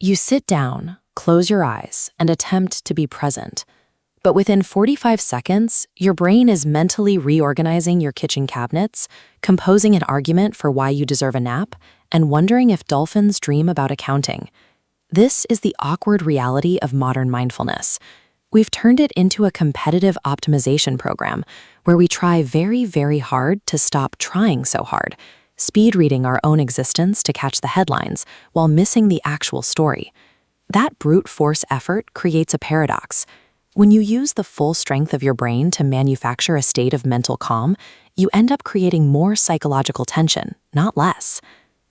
You sit down, close your eyes, and attempt to be present. But within 45 seconds, your brain is mentally reorganizing your kitchen cabinets, composing an argument for why you deserve a nap, and wondering if dolphins dream about accounting. This is the awkward reality of modern mindfulness. We've turned it into a competitive optimization program where we try very, very hard to stop trying so hard, speed reading our own existence to catch the headlines while missing the actual story. That brute force effort creates a paradox. When you use the full strength of your brain to manufacture a state of mental calm, you end up creating more psychological tension, not less.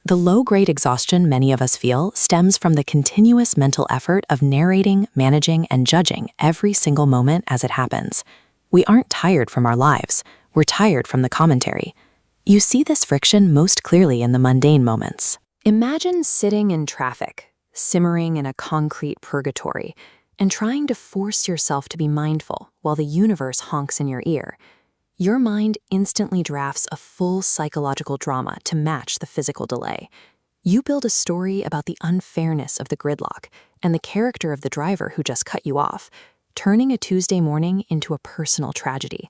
The low-grade exhaustion many of us feel stems from the continuous mental effort of narrating, managing, and judging every single moment as it happens. We aren't tired from our lives, we're tired from the commentary. You see this friction most clearly in the mundane moments. Imagine sitting in traffic, simmering in a concrete purgatory, and trying to force yourself to be mindful while the universe honks in your ear. Your mind instantly drafts a full psychological drama to match the physical delay. You build a story about the unfairness of the gridlock and the character of the driver who just cut you off, turning a Tuesday morning into a personal tragedy.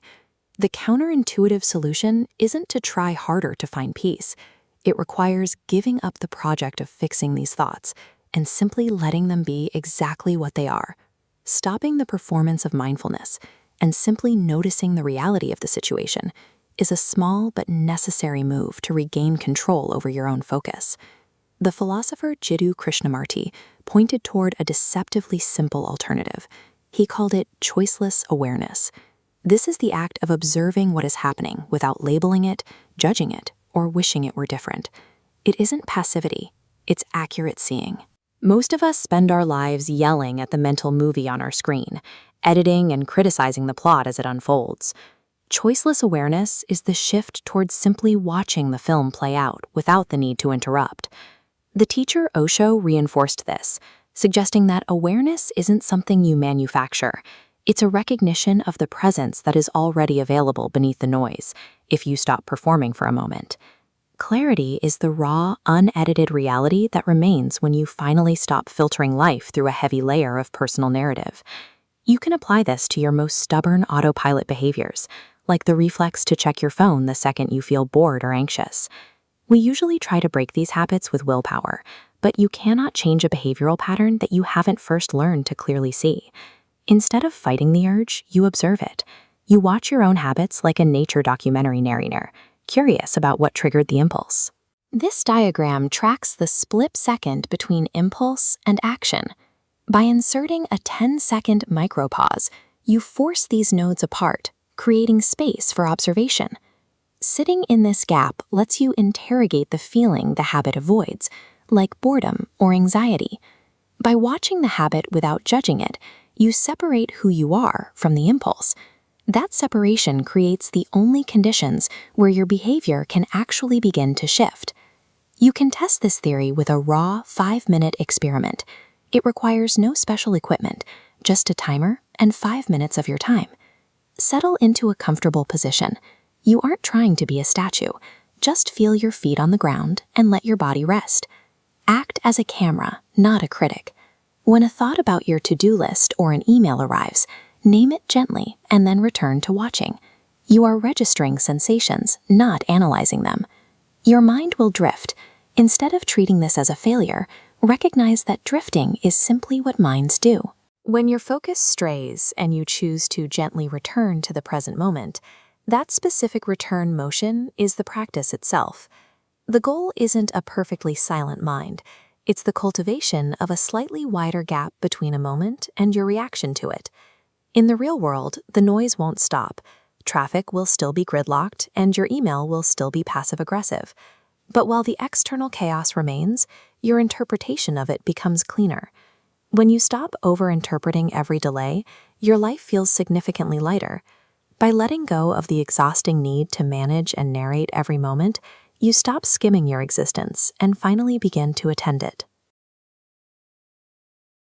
The counterintuitive solution isn't to try harder to find peace. It requires giving up the project of fixing these thoughts and simply letting them be exactly what they are, stopping the performance of mindfulness and simply noticing the reality of the situation is a small but necessary move to regain control over your own focus. The philosopher Jiddu Krishnamurti pointed toward a deceptively simple alternative. He called it choiceless awareness. This is the act of observing what is happening without labeling it, judging it, or wishing it were different. It isn't passivity, it's accurate seeing. Most of us spend our lives yelling at the mental movie on our screen, editing and criticizing the plot as it unfolds. Choiceless awareness is the shift towards simply watching the film play out without the need to interrupt. The teacher Osho reinforced this, suggesting that awareness isn't something you manufacture. It's a recognition of the presence that is already available beneath the noise, if you stop performing for a moment. Clarity is the raw, unedited reality that remains when you finally stop filtering life through a heavy layer of personal narrative. You can apply this to your most stubborn autopilot behaviors, like the reflex to check your phone the second you feel bored or anxious. We usually try to break these habits with willpower, but you cannot change a behavioral pattern that you haven't first learned to clearly see. Instead of fighting the urge, you observe it. You watch your own habits like a nature documentary narrator, curious about what triggered the impulse. This diagram tracks the split second between impulse and action. By inserting a 10-second micropause, you force these nodes apart, creating space for observation. Sitting in this gap lets you interrogate the feeling the habit avoids, like boredom or anxiety. By watching the habit without judging it, you separate who you are from the impulse. That separation creates the only conditions where your behavior can actually begin to shift. You can test this theory with a raw 5-minute experiment. It requires no special equipment, just a timer and 5 minutes of your time. Settle into a comfortable position. You aren't trying to be a statue. Just feel your feet on the ground and let your body rest. Act as a camera, not a critic. When a thought about your to-do list or an email arrives, name it gently and then return to watching. You are registering sensations, not analyzing them. Your mind will drift. Instead of treating this as a failure, recognize that drifting is simply what minds do. When your focus strays and you choose to gently return to the present moment, that specific return motion is the practice itself. The goal isn't a perfectly silent mind. It's the cultivation of a slightly wider gap between a moment and your reaction to it. In the real world, the noise won't stop. Traffic will still be gridlocked and your email will still be passive-aggressive. But while the external chaos remains, your interpretation of it becomes cleaner. When you stop over-interpreting every delay, your life feels significantly lighter. By letting go of the exhausting need to manage and narrate every moment, you stop skimming your existence and finally begin to attend it.